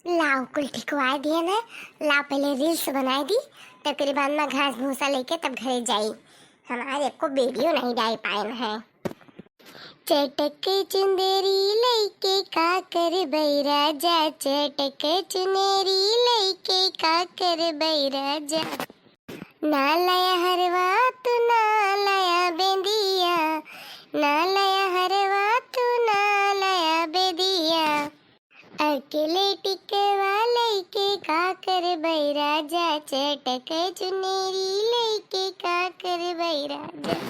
लाओ कुल ठिकवा दिए ना। लाओ पहले रील्स बनाई दी, तब तेरे बाद में घास भूसा लेके तब घरे जाई। हमारे को वीडियो नहीं डाल पाए है। चटक चुंदेरी लईके का कर बैराजा, चटक चुनेरी लईके का कर बैराजा। ना लाया हरवा तू ना लाया बेंदिया, ना लाया हरवा तू ना लाया बेदिया। अकेले टिकवा लईके का कर बैराजा, चटक चुनेरी लईके का कर बैराजा।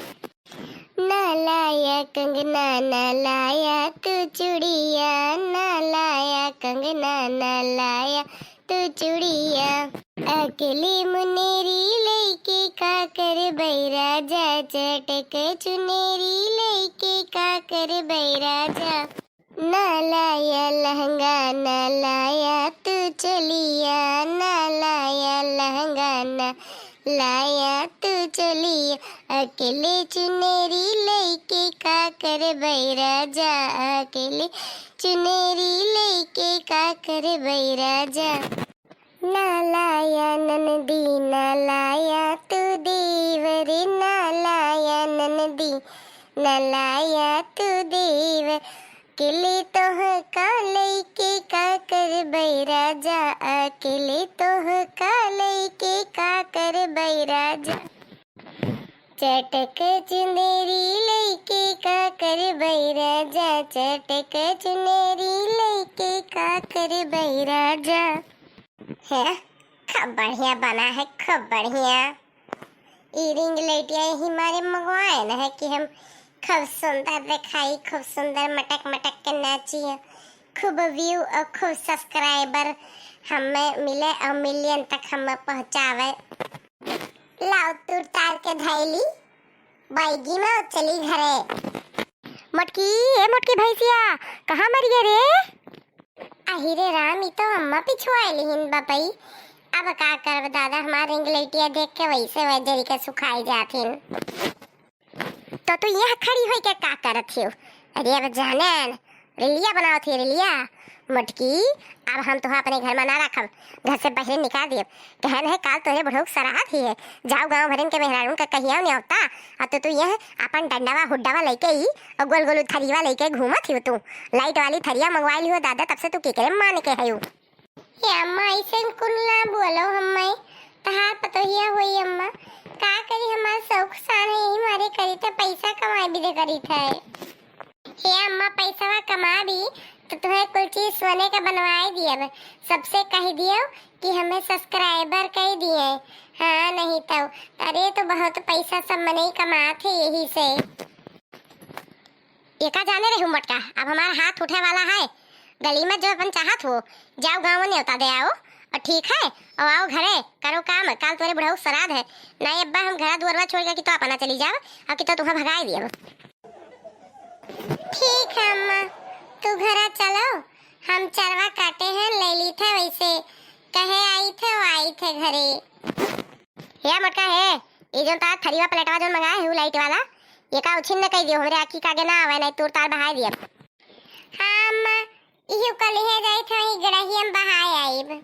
ना लाया कंगना ना लाया तू चूड़िया, ना लाया कंगना ना लाया तू चूड़िया। अकेले मुनेरी लईके का कर बैराजा, चटक चुनेरी लईके का कर बैराजा। ना लाया लहंगा ना लाया तू चलिया, ना लाया लहंगा ना लाया तू चलिया। अकेले चुनेरी लईके का कर बैराजा, अकेले चुनेरी लईके का कर बैराजा। ना लाया ननदी ना लाया तू देवर, ना लाया ननदी ना लाया तू देवर। अकेले तोह का लईके का कर बैराजा, अकेले तोह का लईके का कर बैराजा। चटक चुनेरी लईके का कर बैराजा, चटक चुनेरी लईके का कर बैराजा। है खूब बढ़िया बना है, खूब बढ़िया। इयरिंग लाइटिया ही हमारे मंगवाए ना है कि हम खूब सुंदर दिखाई, खूब सुंदर मटक मटक के नाचिए, खूब व्यू और खूब सब्सक्राइबर हमें मिले और मिलियन तक हमें पहुंचावे। लाओ तू तार के धैली बैगी में चली घरे। मटकी ए मटकी भैंसिया कहाँ मर गए रे? अहिरे राम, ई तो अम्मा पिछुआली हिन बापई। अब का करब दादा, हमारे इंग्लेटिया देख के वैसे वजरी के सुखाई जाथिन। तो तू यहाँ खड़ी हुई के का करत हो? अरे अब जानन रिलिया बनाओ थी रिलिया। मटकी अब हम तुहा अपने घर में ना रखब, घर से बाहर निकाल दिए। कहन है काल तोरे बढ़ोक सराहत ही है। जाओ गांव भरन के मेहरानों का कहिया नहीं होता। अब तो तू यह अपन डंडावा हुड्डावा लेके ही और गोल गोल थरिया लेके घूमत ही तू। लाइट वाली थरिया मंगवाई हो दादा, तब से तू केकरे मान के है। ये अम्मा ऐसे कुल्ला बोलो हम्मे तहार पतोहिया होई अम्मा। का करी हमार शौक सान है यही मारे करी तो पैसा कमाई भी दे करी थे। हे अम्मा पैसा कमा भी तो तुम्हें कुछ चीज सोने का बनवाई दिए। सबसे कह दियो कि हमें सब्सक्राइबर कह दिए। हाँ नहीं तो अरे तो बहुत पैसा सब मने कमाते यही से। ये का जाने रे मटका, अब हमारा हाथ उठे वाला है। गली में जो अपन चाहत हो जाओ गाँव में न्योता दे आओ और ठीक है, और आओ घरे करो काम। काल तोरे बुढ़ाऊ श्राद्ध है। नहीं अब्बा हम घर दुआरवा छोड़ के कि तो अपना चली जाओ और कि तो तुम्हें भगाई दिया। ठीक है अम्मा, तू घरा चलो, हम चरवा काटे हैं ले ली थे वैसे कहे आई थे वो आई थे घरे। ये मटका है ये जो तार थरीवा प्लेटवा जो मंगाए है लाइट वाला, ये का उछिन न कह दियो हमरे आखी का आगे ना आवे, नहीं तोर तार बहाई दिया। हाँ अम्मा, इहो कल है जाई थे वही गड़ही हम बहाई आईब।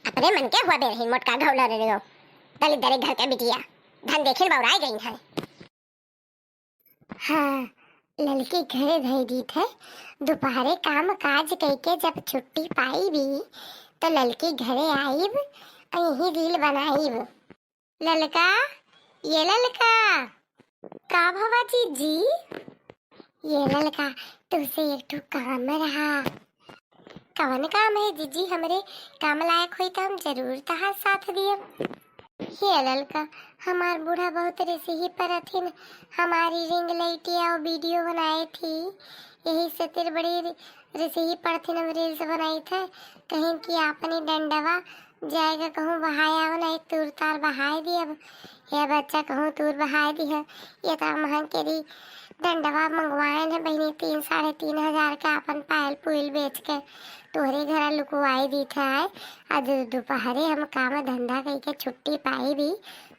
अपने मन के हुआ बेरही मोटका घौला रे गो दलित दरे घर के बिटिया धन देखे बौराई गई है। हाँ लड़की घरे धई दी थे। दोपहरे काम काज करके जब छुट्टी पाई भी तो लड़की घरे आईब यही रील बनाईब। ललका ये ललका का भवा जी ये ललका तुझसे एक ठो काम रहा। कवन काम है जीजी? हमरे काम लायक हुई तो हम जरूर तहार साथ दिए। ये ललका हमार बूढ़ा बहुत रेसिही पर थिन, हमारी रिंग लाइटिया और वीडियो बनाई थी, यही से तेरे बड़ी रेसिही पर थिन हम रील्स बनाई थे। कहीं कि आपने डंडवा जाएगा कहूँ बहाया हो नहीं तूर तार बहाई दी। अब ये बच्चा कहूँ तूर बहाई दी है। ये तो महंग के दी डंडवा मंगवाए है बहनी 3-3.5 का अपन पायल पुल बेच के तोहरे घर लुकवाई दी था। आज दोपहरे हम काम धंधा करके छुट्टी पाई भी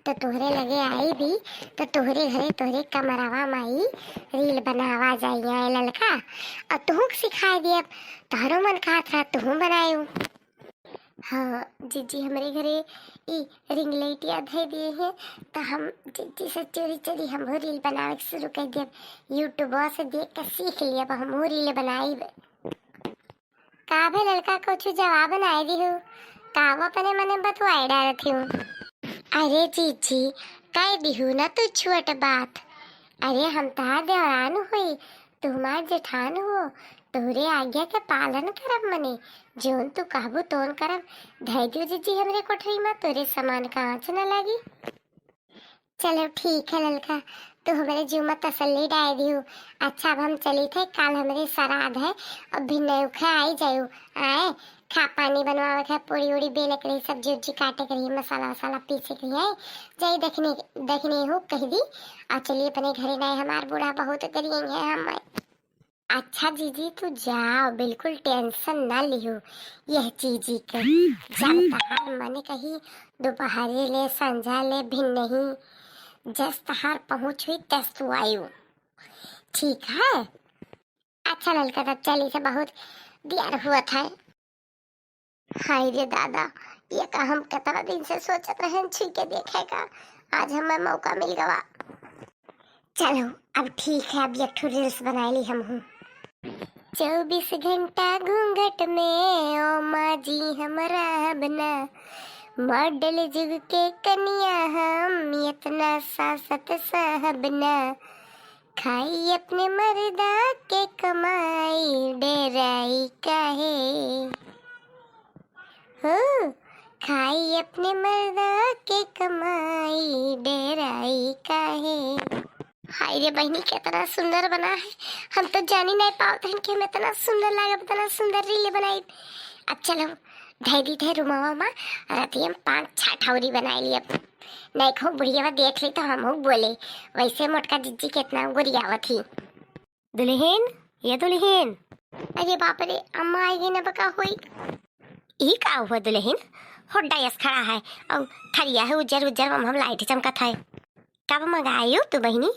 तो तोहरे लगे आई भी तो तोहरे घरे तोहरे कमरावा माई रील बनावा जाइए ललका और तू सिखाई दिए। तोहरो मन कहा था तू बनायू। हाँ जीजी हमारे घरे ई रिंग लाइटिया धै दिए हैं तो हम जीजी से चोरी चोरी हम रील बनावे के शुरू कर दिए। यूट्यूब से देख कर सीख लिया, अब हम रील बनाई। का भे लड़का कुछ जवाब नहीं दी हूँ, का वो अपने मने बतवाई डालती हूँ। अरे जीजी कह दी हूँ ना तू छोट बात। अरे हम तार देवरान हुई, तुम्हार जेठान हो, तोरे आज्ञा के पालन करब मने, जोन तू कहबू तोन करब। धै दियो जीजी हमरे कोठरी में, तोरे सामान का आँच न लगी। चलो ठीक है ललका, तो हमारे जीव में तसल्ली डाल दियो। अच्छा अब हम चली थे, कल हमारे श्राद्ध है, अब भी नौ खा आई जायो। आए खा पानी बनवावे के, पूरी उड़ी बेले के लिए, सब्जी उब्जी काटे के लिए, मसाला वसाला पीसे के लिए जाई देखने देखने हो कह दी। आ चलिए अपने घरे नहीं, हमार बूढ़ा बहुत करिए है हम। अच्छा जीजी तू जाओ, बिल्कुल टेंशन ना लियो यह चीजी के। जब तहार मने कही दोपहरे ले संझा ले भी नहीं, जस तहार पहुँच हुई तस तू आयु, ठीक है। अच्छा ललका तब चली से बहुत देर हुआ था। हाय रे दादा, ये का हम कितना दिन से सोचत रहे छी के देखेगा, आज हमें मौका मिल गया। चलो अब ठीक है, अब एक ठो रील्स बना ली हम हूँ। 24 घंटा घूंघट में ओ माँ जी हमारा बना, मॉडल जुग के कन्या हम, इतना सासत साहबना, खाई अपने मर्दा के कमाई, डेराई काहे हो, खाई अपने मर्दा के कमाई, डेराई काहे। हाय रे बहनी कितना सुंदर बना है, हम तो जानी नहीं पाते हैं कि हम इतना सुंदर लगे, इतना सुंदर रील बनाई। अब चलो धै दी थे रुमावा माँ, रतियम 5-6 ठौरी बनाई ली। अब नहीं खो बुढ़िया देख ली तो हम बोले, वैसे मोटका जिज्जी कितना गुरियावा थी। दुल्हन ये दुल्हन, अरे बाप रे अम्मा आएगी ना बका हुई। ई का हुआ दुल्हन, होड्डायस खड़ा है और थरिया है उज्जर उज्जर, हम लाइट चमकत है। कब मंगाई हो तू बहनी?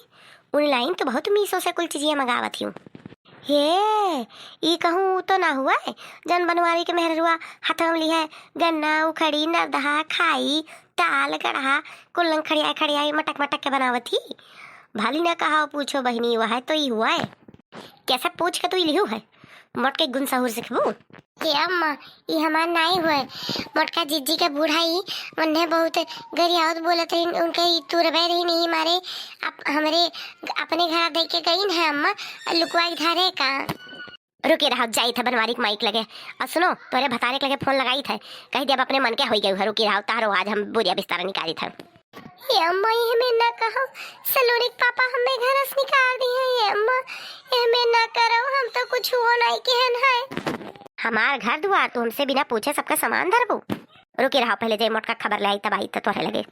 ऑनलाइन तो बहुत मीशो से कुल चीजें मंगावत हूँ। हे ई कहूँ तो ना हुआ है, जन बनवारी के मेहरुआ हाथों ली है, गन्ना उखड़ी नरदहा खाई ताल गढ़ा कुल्लंग खड़िया खड़िया मटक मटक के बनावत थी। भाली ना कहा पूछो बहनी, वह है तो ही हुआ है, कैसा पूछ के तू लिहू है, मोट के गुन सहूर सिखबू। ये अम्मा ये हमार नहीं हुए, मोटका जिज्जी के बूढ़ाई उन्हें बहुत गरियावत बोलत रही, उनके तुरबे रही नहीं मारे हमारे अपने घर देख के गई है अम्मा, लुकवाई धारे का। रुके रहा जाई था बनवारी के माइक लगे, और सुनो तोरे भतारे के लगे फोन लगाई था, कही दे अब अपने मन के हो गए। रुके रहा तारो, आज हम बुरिया बिस्तारा निकाली था। ये अम्मा ये हमें ना कहो, सलोनी के पापा हमें घर से निकाल दी है। ये अम्मा ये हमें ना करो, हम तो कुछ हो नहीं कहन है। हमार घर दुआर तो हमसे बिना पूछे सबका सामान धरबू। रुके रहा पहले जे मोटका खबर ले आई तब आई तो तोरे लगे।